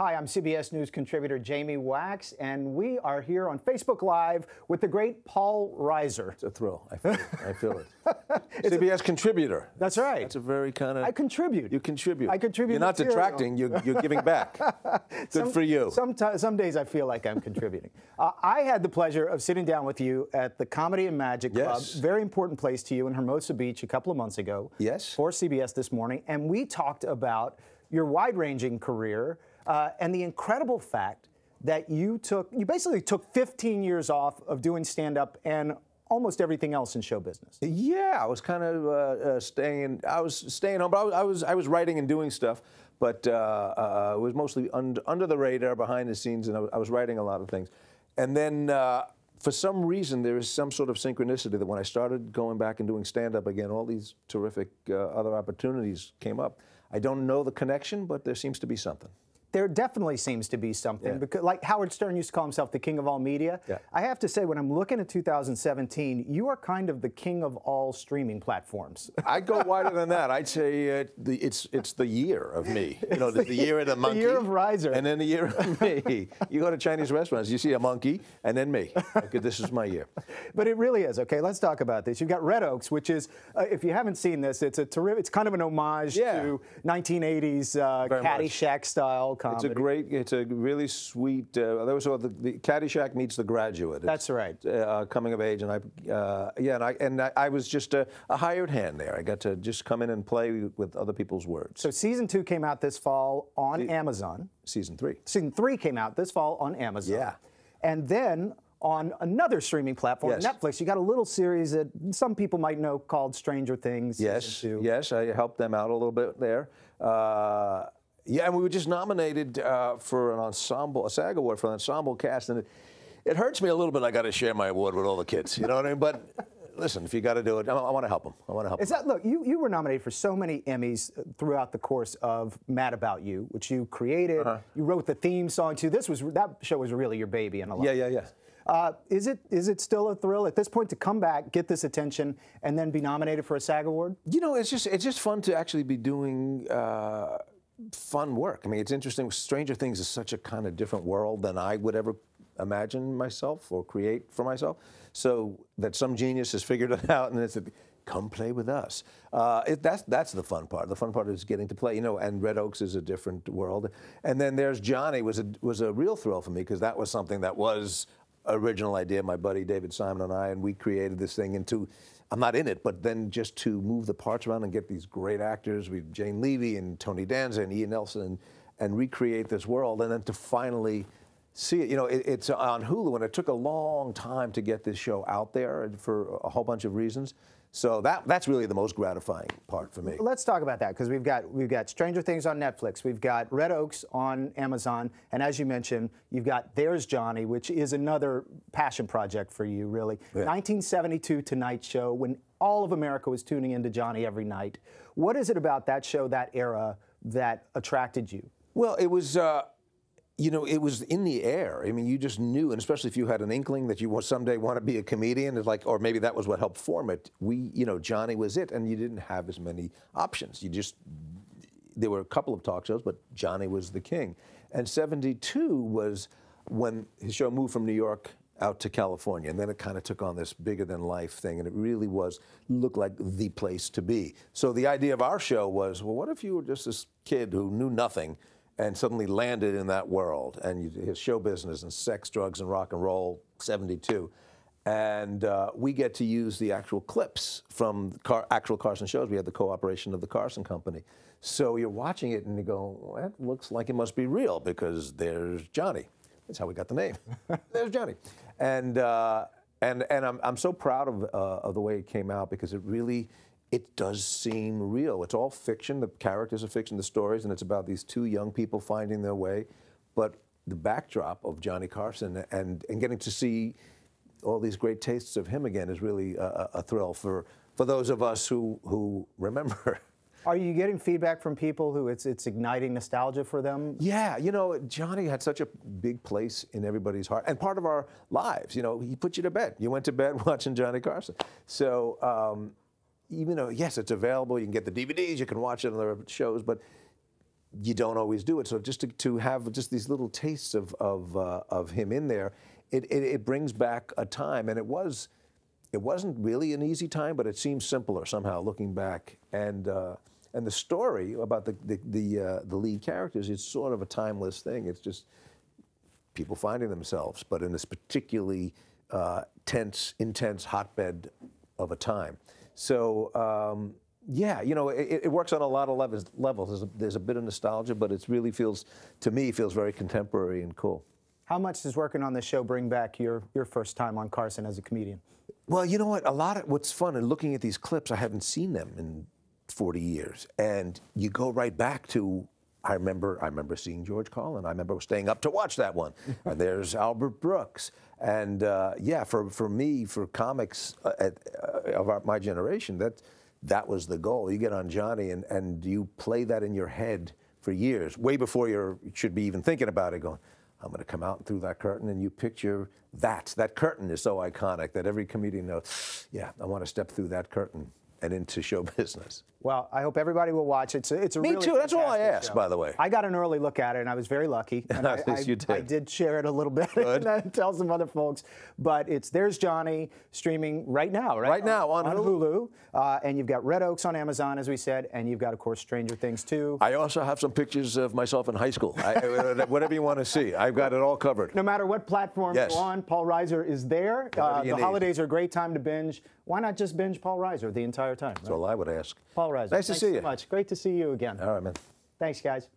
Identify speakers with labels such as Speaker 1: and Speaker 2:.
Speaker 1: Hi, I'm CBS News contributor Jamie Wax, and we are here on Facebook Live with the great Paul Reiser.
Speaker 2: It's a thrill. I feel it. CBS contributor.
Speaker 1: That's right.
Speaker 2: That's a very kind of...
Speaker 1: I contribute.
Speaker 2: You contribute.
Speaker 1: I contribute.
Speaker 2: You're not detracting. You're giving back. Good for you.
Speaker 1: Some days I feel like I'm contributing. I had the pleasure of sitting down with you at the Comedy and Magic Club, very important place to you in Hermosa Beach a couple of months ago.
Speaker 2: Yes.
Speaker 1: For CBS This Morning, and we talked about your wide-ranging career. And the incredible fact that you basically took 15 years off of doing stand-up and almost everything else in show business.
Speaker 2: Yeah, I was kind of staying home, but I was writing and doing stuff, but it was mostly under the radar, behind the scenes, and I was writing a lot of things. And then for some reason, there is some sort of synchronicity that when I started going back and doing stand-up again, all these terrific other opportunities came up. I don't know the connection, but there seems to be something.
Speaker 1: There definitely seems to be something, because like Howard Stern used to call himself the king of all media. Yeah. I have to say, when I'm looking at 2017, you are kind of the king of all streaming platforms.
Speaker 2: I'd go wider than that. I'd say it's the year of me. You know, the year of the monkey.
Speaker 1: The year of Reiser.
Speaker 2: And then the year of me. You go to Chinese restaurants, you see a monkey, and then me. Okay, this is my year.
Speaker 1: But it really is. Okay, let's talk about this. You've got Red Oaks, which is, if you haven't seen this, it's kind of an homage to 1980s Caddyshack style comedy.
Speaker 2: It's a really sweet, there was the Caddyshack meets The Graduate.
Speaker 1: That's right.
Speaker 2: Coming of age, and I was just a hired hand there. I got to just come in and play with other people's words.
Speaker 1: So season 2 came out this fall on Amazon.
Speaker 2: Season 3.
Speaker 1: Season 3 came out this fall on Amazon.
Speaker 2: Yeah.
Speaker 1: And then on another streaming platform, Netflix, you got a little series that some people might know called Stranger Things.
Speaker 2: Yes, yes, I helped them out a little bit there. Yeah, and we were just nominated for an ensemble, a SAG award for an ensemble cast, and it hurts me a little bit. I got to share my award with all the kids, you know what I mean? But listen, if you got to do it, I want to help them. I want to help them.
Speaker 1: Look, you were nominated for so many Emmys throughout the course of Mad About You, which you created. You wrote the theme song to. That show was really your baby in a lot.
Speaker 2: Yeah.
Speaker 1: Is it still a thrill at this point to come back, get this attention, and then be nominated for a SAG award?
Speaker 2: You know, it's just fun to actually be doing fun work. I mean, it's interesting. Stranger Things is such a kind of different world than I would ever imagine myself or create for myself. So that some genius has figured it out and it's come play with us. That's the fun part. The fun part is getting to play, you know, and Red Oaks is a different world. And then there's Johnny was a real thrill for me because that was something that was original idea, my buddy David Simon and I, and we created this thing into, I'm not in it, but then just to move the parts around and get these great actors, with Jane Levy and Tony Danza and Ian Nelson, and recreate this world, and then to finally see it. You know, it's on Hulu, and it took a long time to get this show out there for a whole bunch of reasons. So that's really the most gratifying part for me.
Speaker 1: Let's talk about that, because we've got Stranger Things on Netflix, we've got Red Oaks on Amazon, and as you mentioned, you've got There's Johnny, which is another passion project for you, really. Yeah. 1972 Tonight Show, when all of America was tuning into Johnny every night. What is it about that show, that era, that attracted you?
Speaker 2: Well, it was... you know, it was in the air. I mean, you just knew, and especially if you had an inkling that you someday want to be a comedian, it's like, or maybe that was what helped form it. You know, Johnny was it, and you didn't have as many options. There were a couple of talk shows, but Johnny was the king. And 72 was when his show moved from New York out to California, and then it kind of took on this bigger-than-life thing, and it really looked like the place to be. So the idea of our show was, well, what if you were just this kid who knew nothing, and suddenly landed in that world, and his show business and sex, drugs, and rock and roll, 72. And we get to use the actual clips from actual Carson shows. We had the cooperation of the Carson Company. So you're watching it and you go, well, that looks like it must be real because there's Johnny. That's how we got the name. There's Johnny. And I'm so proud of the way it came out because it does seem real. It's all fiction. The characters are fiction, the stories, and it's about these two young people finding their way. But the backdrop of Johnny Carson and getting to see all these great tastes of him again is really a thrill for those of us who remember.
Speaker 1: Are you getting feedback from people who it's igniting nostalgia for them?
Speaker 2: Yeah, you know, Johnny had such a big place in everybody's heart and part of our lives. You know, he put you to bed. You went to bed watching Johnny Carson. So even though, yes, it's available, you can get the DVDs, you can watch it on the shows, but you don't always do it. So just to have just these little tastes of him in there, it brings back a time, and it wasn't really an easy time, but it seems simpler somehow looking back. And the story about the lead characters is sort of a timeless thing. It's just people finding themselves, but in this particularly tense, intense hotbed of a time. So yeah, you know, it works on a lot of levels. There's a bit of nostalgia, but it really feels, to me, feels very contemporary and cool.
Speaker 1: How much does working on this show bring back your first time on Carson as a comedian?
Speaker 2: Well, you know what? A lot of what's fun in looking at these clips, I haven't seen them in 40 years, and you go right back to. I remember seeing George Carlin. I remember staying up to watch that one. And there's Albert Brooks. And yeah, for me, for comics of my generation, that was the goal. You get on Johnny and you play that in your head for years, way before you should be even thinking about it, going, I'm going to come out through that curtain, and you picture that. That curtain is so iconic that every comedian knows, yeah, I want to step through that curtain and into show business.
Speaker 1: Well, I hope everybody will watch it. It's a
Speaker 2: Me
Speaker 1: really
Speaker 2: too. That's all I asked,
Speaker 1: show.
Speaker 2: by the way.
Speaker 1: I got an early look at it, and I was very lucky. And
Speaker 2: You did.
Speaker 1: I did share it a little bit and tell some other folks. But There's Johnny streaming right now, right?
Speaker 2: Right now on
Speaker 1: Hulu. And you've got Red Oaks on Amazon, as we said, and you've got, of course, Stranger Things 2.
Speaker 2: I also have some pictures of myself in high school. Whatever you want to see, I've got it all covered.
Speaker 1: No matter what platform you're on, Paul Reiser is there. The holidays are a great time to binge. Why not just binge Paul Reiser the entire time?
Speaker 2: That's all I would ask.
Speaker 1: Paul Reiser.
Speaker 2: Nice to see you.
Speaker 1: Thanks so much. Great to see you again.
Speaker 2: All right, man.
Speaker 1: Thanks, guys.